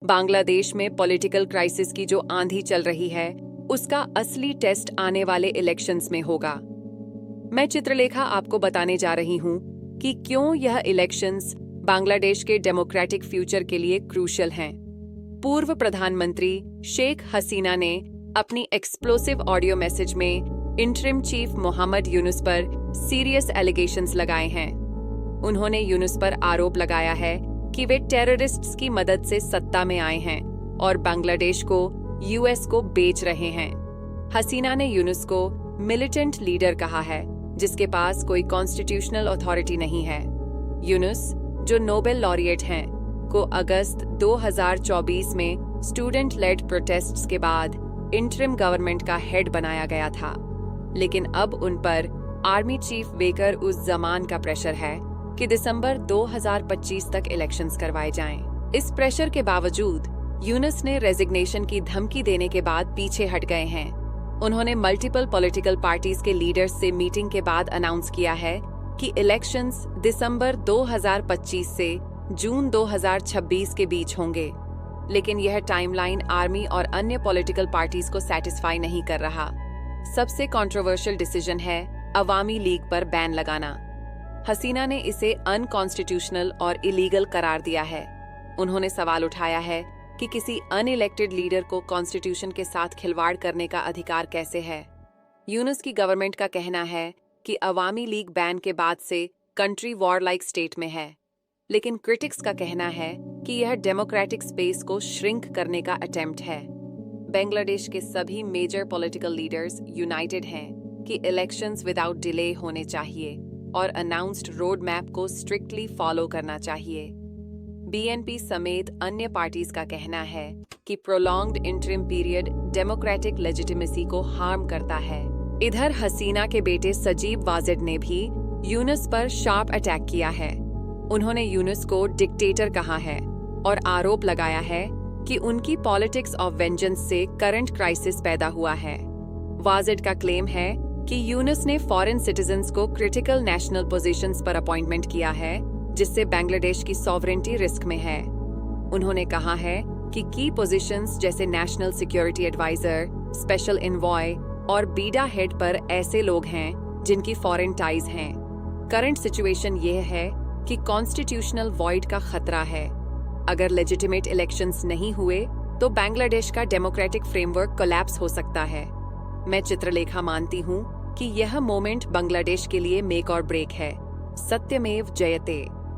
बांग्लादेश में political crisis की जो आंधी चल रही है, उसका असली टेस्ट आने वाले इलेक्शंस में होगा। मैं चित्रलेखा आपको बताने जा रही हूं कि क्यों यह इलेक्शंस बांग्लादेश के डेमोक्रेटिक फ्यूचर के लिए क्रूशियल हैं। पूर्व प्रधानमंत्री शेख हसीना ने अपनी एक्सप्लोसिव ऑडियो मैसेज में इंटरिम चीफ मोहम्मद यूनुस पर सीरियस एलिगेशंस लगाए हैं। उन्होंने यूनुस पर आरोप लगाया है कि वे टेररिस्ट्स की मदद से सत्ता में आए हैं और बांग्लादेश को यूएस को बेच रहे हैं। हसीना ने यूनुस को मिलिटेंट लीडर कहा है जिसके पास कोई कॉन्स्टिट्यूशनल अथॉरिटी नहीं है। यूनुस, जो नोबेल लॉरिएट हैं, को अगस्त 2024 में स्टूडेंट लेड प्रोटेस्ट्स के बाद इंटरिम गवर्नमेंट का हेड बनाया गया था, लेकिन अब उन पर आर्मी चीफ वेकर उस जमान का प्रेशर है कि दिसंबर 2025 तक इलेक्शंस करवाए जाएं। इस प्रेशर के बावजूद यूनुस ने रेजिग्नेशन की धमकी देने के बाद पीछे हट गए हैं। उन्होंने मल्टीपल पॉलिटिकल पार्टीज के लीडर्स से मीटिंग के बाद अनाउंस किया है कि इलेक्शंस दिसंबर 2025 से जून 2026 के बीच होंगे, लेकिन यह टाइमलाइन आर्मी और अन्य पॉलिटिकल पार्टीज को सैटिस्फाई नहीं कर रहा। सबसे कंट्रोवर्शियल डिसीजन है अवामी लीग पर बैन लगाना। हसीना ने इसे अनकॉन्स्टिट्यूशनल और इलीगल करार दिया है। उन्होंने सवाल उठाया है कि किसी अनइलेक्टेड लीडर को कॉन्स्टिट्यूशन के साथ खिलवाड़ करने का अधिकार कैसे है। यूनुस की गवर्नमेंट का कहना है कि अवामी लीग बैन के बाद से कंट्री वॉर लाइक स्टेट में है, लेकिन क्रिटिक्स का कहना है कि यह डेमोक्रेटिक स्पेस को श्रिंक करने का अटेम्प्ट है। बांग्लादेश के सभी मेजर पॉलिटिकल लीडर्स यूनाइटेड हैं कि इलेक्शंस विदाउट डिले होने चाहिए और अनाउंस्ड रोड मैप को स्ट्रिक्टली फॉलो करना चाहिए। बीएनपी समेत अन्य पार्टीज का कहना है कि prolonged interim period democratic legitimacy को हार्म करता है। इधर हसीना के बेटे सजीब वाजिद ने भी यूनुस पर शार्प अटैक किया है। उन्होंने यूनुस को डिक्टेटर कहा है और आरोप लगाया है कि उनकी पॉलिटिक्स ऑफ वेंजेंस से करंट क्राइसिस पैदा हुआ है। वाजिद का क्लेम है कि यूनुस ने फॉरेन सिटीजन्स को क्रिटिकल नेशनल पोजीशंस पर अपॉइंटमेंट किया है, जिससे बांग्लादेश की सॉवरेंटी रिस्क में है। उन्होंने कहा है कि की पोजीशंस जैसे national security adviser, special envoy और बीडा हेड पर ऐसे लोग हैं जिनकी फॉरेन टाइज हैं। करंट सिचुएशन यह है कि कॉन्स्टिट्यूशनल वॉइड का खतरा है। अगर लेजिटिमेट इलेक्शंस नहीं हुए तो बांग्लादेश का डेमोक्रेटिक फ्रेमवर्क कोलैप्स हो सकता है। मैं चित्रलेखा मानती हूँ कि यह मोमेंट बांग्लादेश के लिए मेक और ब्रेक है। सत्यमेव जयते।